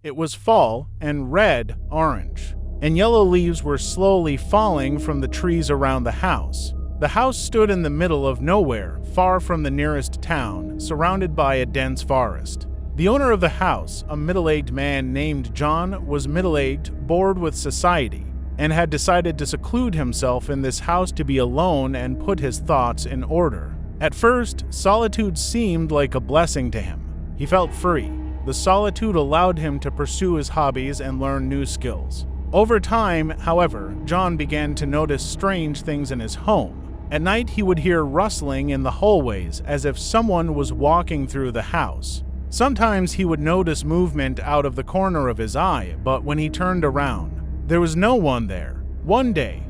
It was fall and red, orange, and yellow leaves were slowly falling from the trees around the house. The house stood in the middle of nowhere, far from the nearest town, surrounded by a dense forest. The owner of the house, a middle-aged man named John, was middle-aged, bored with society, and had decided to seclude himself in this house to be alone and put his thoughts in order. At first, solitude seemed like a blessing to him. He felt free. The solitude allowed him to pursue his hobbies and learn new skills. Over time, however, John began to notice strange things in his home. At night, he would hear rustling in the hallways as if someone was walking through the house. Sometimes he would notice movement out of the corner of his eye, but when he turned around, there was no one there. One day,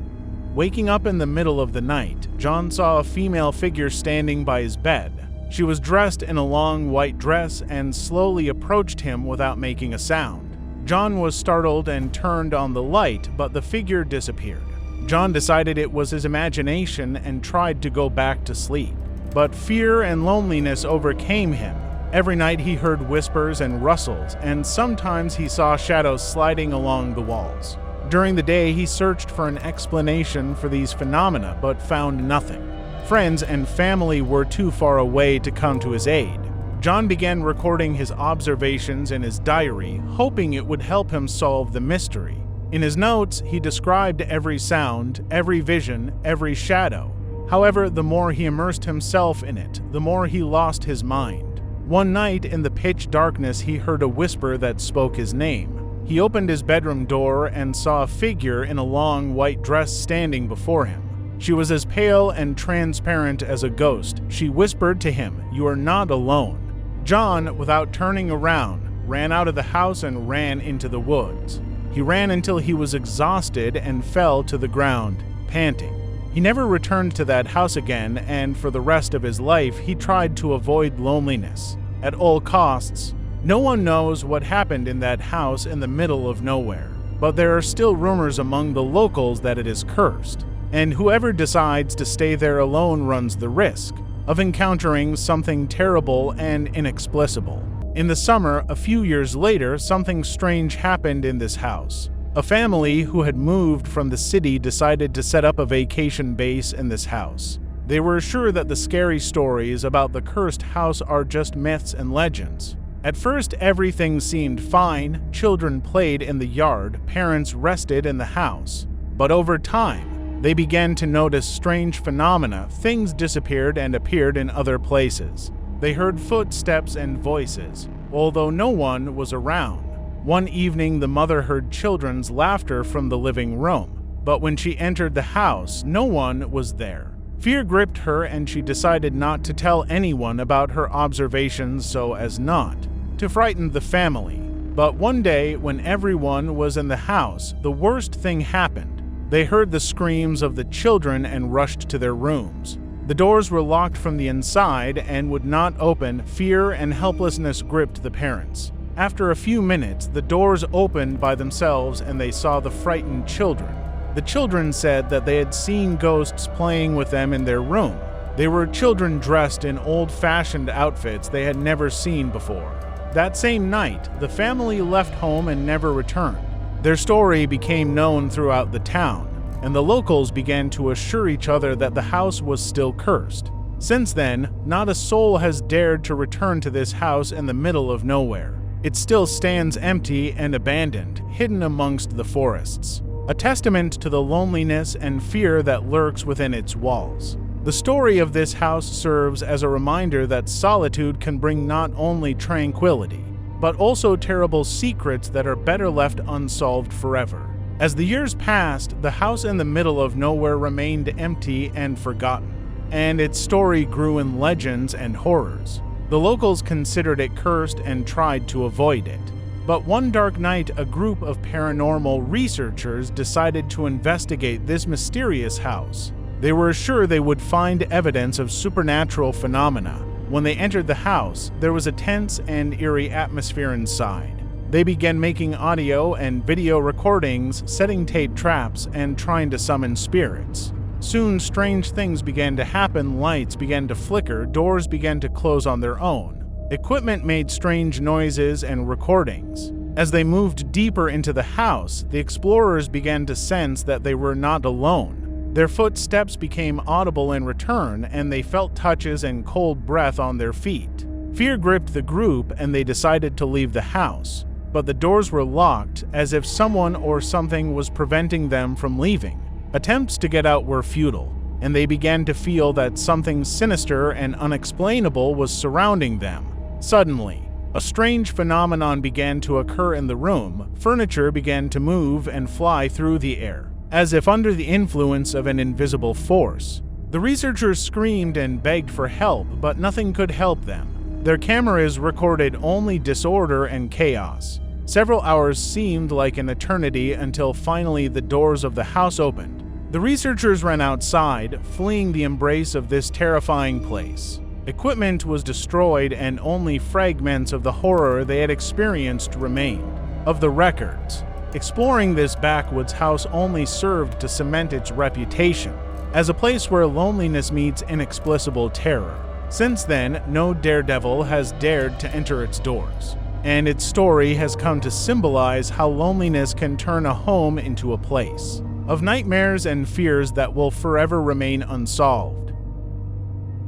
waking up in the middle of the night, John saw a female figure standing by his bed. She was dressed in a long white dress and slowly approached him without making a sound. John was startled and turned on the light, but the figure disappeared. John decided it was his imagination and tried to go back to sleep. But fear and loneliness overcame him. Every night he heard whispers and rustles, and sometimes he saw shadows sliding along the walls. During the day, he searched for an explanation for these phenomena, but found nothing. Friends and family were too far away to come to his aid. John began recording his observations in his diary, hoping it would help him solve the mystery. In his notes, he described every sound, every vision, every shadow. However, the more he immersed himself in it, the more he lost his mind. One night, in the pitch darkness, he heard a whisper that spoke his name. He opened his bedroom door and saw a figure in a long white dress standing before him. She was as pale and transparent as a ghost. She whispered to him, "You are not alone." John, without turning around, ran out of the house and ran into the woods. He ran until he was exhausted and fell to the ground, panting. He never returned to that house again, and for the rest of his life, he tried to avoid loneliness at all costs. No one knows what happened in that house in the middle of nowhere, but there are still rumors among the locals that it is cursed, and whoever decides to stay there alone runs the risk of encountering something terrible and inexplicable. In the summer, a few years later, something strange happened in this house. A family who had moved from the city decided to set up a vacation base in this house. They were sure that the scary stories about the cursed house are just myths and legends. At first, everything seemed fine. Children played in the yard, parents rested in the house. But over time, they began to notice strange phenomena. Things disappeared and appeared in other places. They heard footsteps and voices, although no one was around. One evening, the mother heard children's laughter from the living room, but when she entered the house, no one was there. Fear gripped her, and she decided not to tell anyone about her observations so as not to frighten the family. But one day, when everyone was in the house, the worst thing happened. They heard the screams of the children and rushed to their rooms. The doors were locked from the inside and would not open. Fear and helplessness gripped the parents. After a few minutes, the doors opened by themselves and they saw the frightened children. The children said that they had seen ghosts playing with them in their room. They were children dressed in old-fashioned outfits they had never seen before. That same night, the family left home and never returned. Their story became known throughout the town, and the locals began to assure each other that the house was still cursed. Since then, not a soul has dared to return to this house in the middle of nowhere. It still stands empty and abandoned, hidden amongst the forests, a testament to the loneliness and fear that lurks within its walls. The story of this house serves as a reminder that solitude can bring not only tranquility, but also terrible secrets that are better left unsolved forever. As the years passed, the house in the middle of nowhere remained empty and forgotten, and its story grew in legends and horrors. The locals considered it cursed and tried to avoid it. But one dark night, a group of paranormal researchers decided to investigate this mysterious house. They were sure they would find evidence of supernatural phenomena. When they entered the house, there was a tense and eerie atmosphere inside. They began making audio and video recordings, setting tape traps, and trying to summon spirits. Soon, strange things began to happen. Lights began to flicker, doors began to close on their own. Equipment made strange noises and recordings. As they moved deeper into the house, the explorers began to sense that they were not alone. Their footsteps became audible in return, and they felt touches and cold breath on their feet. Fear gripped the group, and they decided to leave the house. But the doors were locked, as if someone or something was preventing them from leaving. Attempts to get out were futile, and they began to feel that something sinister and unexplainable was surrounding them. Suddenly, a strange phenomenon began to occur in the room. Furniture began to move and fly through the air, as if under the influence of an invisible force. The researchers screamed and begged for help, but nothing could help them. Their cameras recorded only disorder and chaos. Several hours seemed like an eternity until finally the doors of the house opened. The researchers ran outside, fleeing the embrace of this terrifying place. Equipment was destroyed, and only fragments of the horror they had experienced remained. Of the records, exploring this backwoods house only served to cement its reputation as a place where loneliness meets inexplicable terror. Since then, no daredevil has dared to enter its doors, and its story has come to symbolize how loneliness can turn a home into a place of nightmares and fears that will forever remain unsolved.